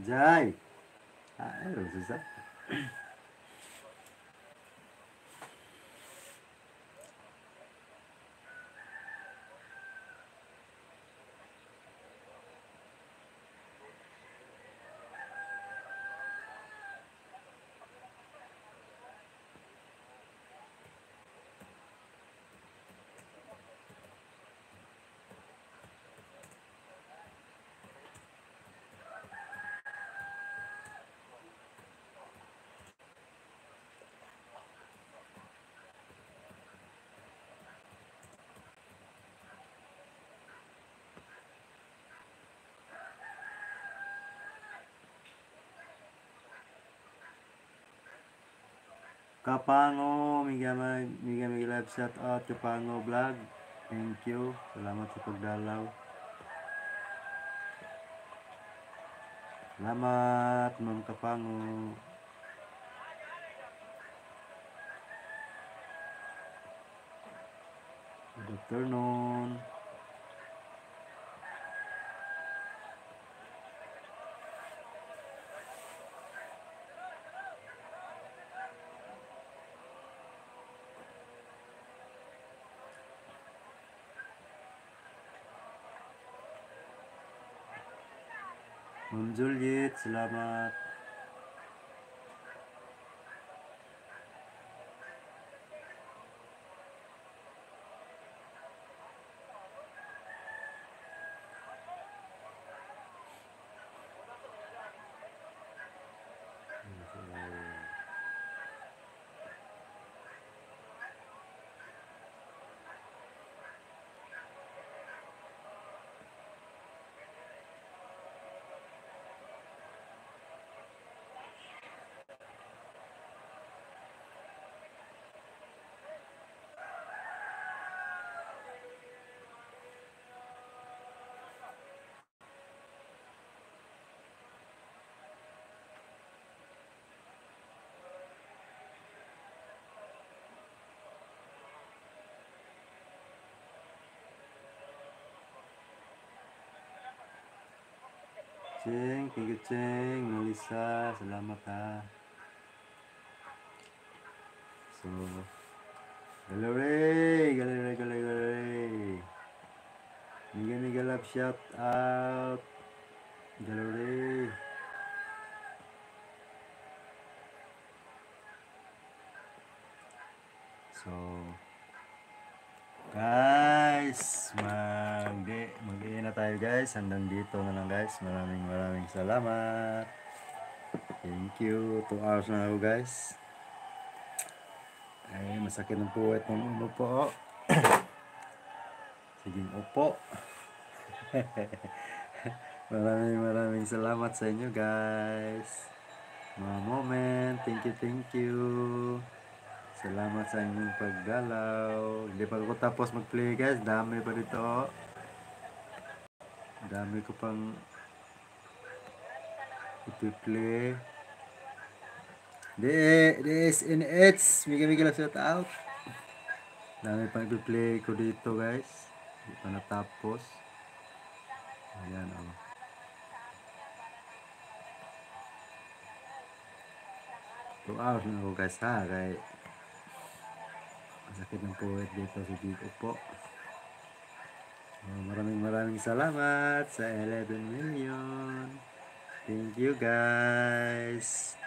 Jai. Aduh, susah. Kapango, Miga live shout out Kapango vlog. Thank you. Salamat sa pagdalaw. Salamat, Ma'am Kapango. Good afternoon. Ma'am Juliet, salamat. Ceng, thank you Ceng. Melissa, salamat ha. So, galeri. Miga love shout out. Galeri. So, guys, mag-iina tayo guys. Hanggang dito na lang guys. Maraming salamat. Thank you. 2 hours na ako guys. Ay, masakit ng puwet ng ulo po. Sige, upo. maraming salamat sa inyo guys. Mga moment. Thank you. Salamat sa inyong pagdalaw. Hindi pa ako tapos mag-play guys. Dami pa dito. Dami ko pang i-play. DSNH. Miga lang shout out. Dami pang i-play ko dito guys. Hindi pa natapos. Ayan o. Oh. Two hours na ako guys ha. Kaya masakit ng puwet dito sa dito po. Maraming salamat sa 11 million. Thank you guys.